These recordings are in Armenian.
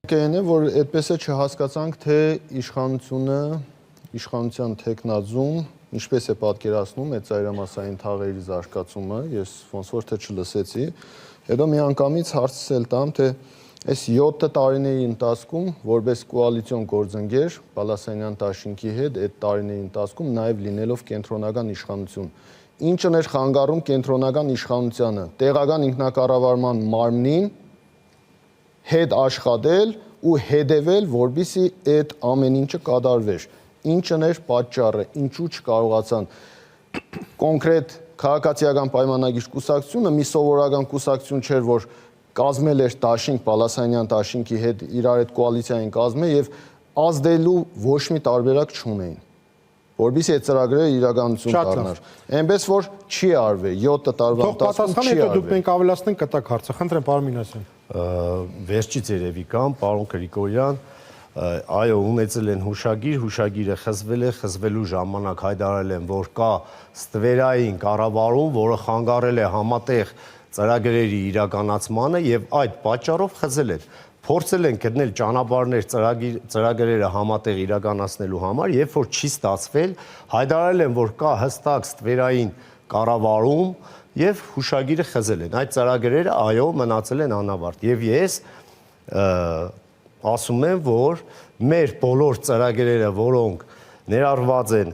Կայանը, որ այդպես է չհասկացանք, թե իշխանության թեկնածուն ինչպես է պատկերացնում այդ ծայրամասային թաղերի զարգացումը, ես ոնց որ թե չլսեցի, հետո միանգամից հարցս էլ տամ, թե այս 7 տարիների ընթացքում որպես կոալիցիոն գործընկեր Բալասանյան Տաշինքի հետ այդ տարիների ընթացքում նաև լինելով կենտրոնական իշխանություն, ինչն էր խանգարում կենտրոնական իշխանությանը, տեղական ինքնակառավարման մարմնին հետ աշխատել ու հետևել, որպեսզի այդ ամեն ինչը կատարվեր։ Ինչն էր պատճառը, ինչու չկարողացան կոնկրետ քաղաքացիական պայմանագիր կուսակցությունը մի սովորական կուսակցություն չէր, որ կազմել էր Տաշինք, Բալասանյան Տաշինքի հետ իրար այդ կոալիցիային կազմել եւ ազդելու ոչ մի տարբերակ չունեին, որպեսզի այդ ծրագրերը իրականություն դառնար։ Այնպես որ չի արվել 7 տարվա ընթացքում չի արվել։ Դուք մենք ավելացնենք կտակ հարցը, խնդրեմ պարոն Մինասյան։ Վերջից երևի կամ պարոն Գրիգորյան, այո, ունեցել են հուշագիր, հուշագիրը խզվել է, խզվելու ժամանակ հայտարարել են, որ կա ստվերային կառավարում, որը խանգարել է համատեղ ծրագրերի իրականացմանը եւ այդ պատճառով խզել են։ Փորձել են գտնել ճանապարհներ ծրագրերը համատեղ իրականացնելու համար, երբ որ չի ստացվել, հայտարարել են, որ կա հստակ ստվերային կառավարում եւ հուշագիրը խզել են։ Այդ ծրագրերը այո մնացել են անավարտ։ Եվ ես ասում եմ, որ մեր բոլոր ծրագրերը, որոնք ներառված են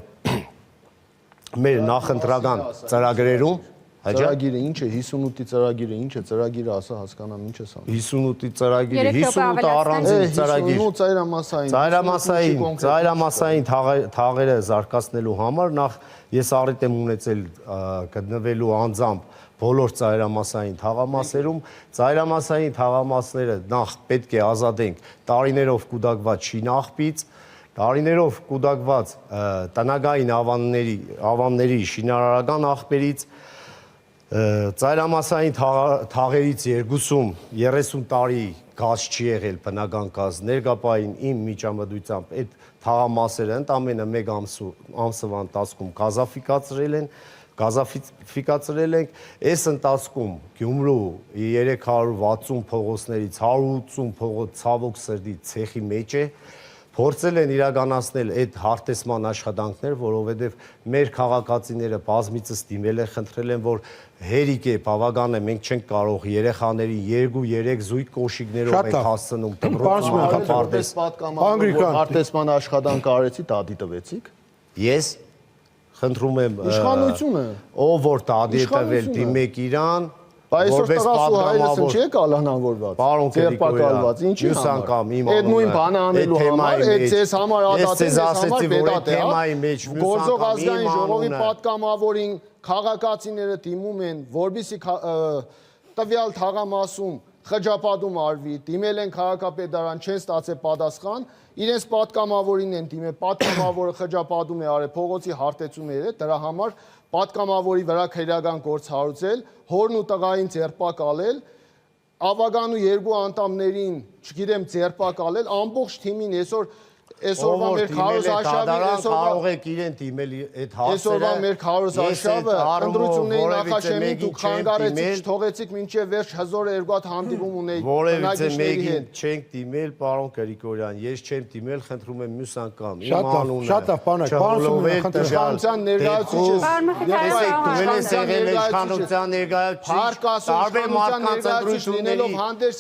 մեր նախընտրական ծրագրերում, ծրագիրը ինչ է, 58-ի ծրագիրը ինչ է, ծրագիրը ասա հասկանամ ինչ է սա։ 58-ի ծրագիրը, 58 առանձին ծրագիր։ 58 ծայրամասային թաղերը զարգացնելու համար նախ ես առիթ եմ ունեցել գտնվելու անձամբ բոլոր ծայրամասային թաղամասերում, ծայրամասային թաղամասները նախ պետք է ազատենք տարիներով կուտակված շինաղբից, տարիներով կուտակված տնագային ավանների շինարարական աղբերից, ծայրամասային թաղերից երկուսում 30 տարի գազ չի եղել բնական գազ, ներկապային իմ միջամտությամբ այդ թաղամասերը ընդամենը մեկ ամսվա ընթացքում գազաֆիկացրել ենք, այս ընթացքում Գյումրու 360 փողոցներից 180 փողոց ցավոք սրտի ցեխի մեջ է, փորձել են իրականացնել այդ հարթեսման աշխատանքներ, որովհետև մեր քաղաքացիները բազմիցս դիմել են, խնդրել են, որ հերիք է, բավական է, մենք չենք կարող երեխաներին 2-3 զույգ կոշիկներով ենք հասցնում դպրոցում հարթեսման աշխատանք արեցի, դատի տվեցիք։ Ես խնդրում եմ իշխանությունը, ով որ դատի տվել դիմեք իրան, որպես պատգամավոր չի կալանավորված, ձերբակալված, ինչի համար։ Այդ նույն բանը անելու համար, այդ ձեզ համար ադատել, ձեզ համար պետատե, գործող ազգային ժողովի պատգամավորին քաղաքացիները դիմում են, որպեսզի տվյալ թաղամասում խճապատում արվի, դիմել են քաղաքապետարան, չեն ստացել պատասխան, իրենց պատգամավորին են դիմել, պատգամավորը խճապատում է արել, փողոցի հարթեցում է, դրա համար պատգամավորի վրա քրեական գործ հարուցել, հորն ու տղային ձերբակալել, ավագանու 2 անդամներին, չգիտեմ, ձերբակալել, ամբողջ թիմին այսօրվա մեր քարոզարշավի կարող եք իրեն դիմել այդ հարցերը։ Այսօրվա մեր քարոզարշավը ընտրությունների նախաշեմին դուք խանգարեցիք, չթողեցիք մինչև վերջ հզոր երկու հանդիպում ունեիք։ Որևիցե մեկին չենք դիմել, պարոն Գրիգորյան, ես չեմ դիմել, խնդրում եմ մյուս անգամ։ Իմ անունը։ Շատ լավ, պարոն, իշխանության ներկայացուցիչ լինելով հանդերձ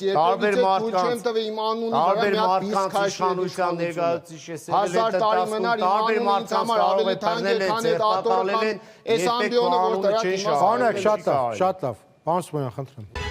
Հազար տարի մնար իմ անունը ինձ համար ավելի թանկ է, քան այդ ատորը, այս ամբիոնը, որ դրա դիմաց։ Շատ լավ, պարոն Սիմոնյան, խնդրեմ։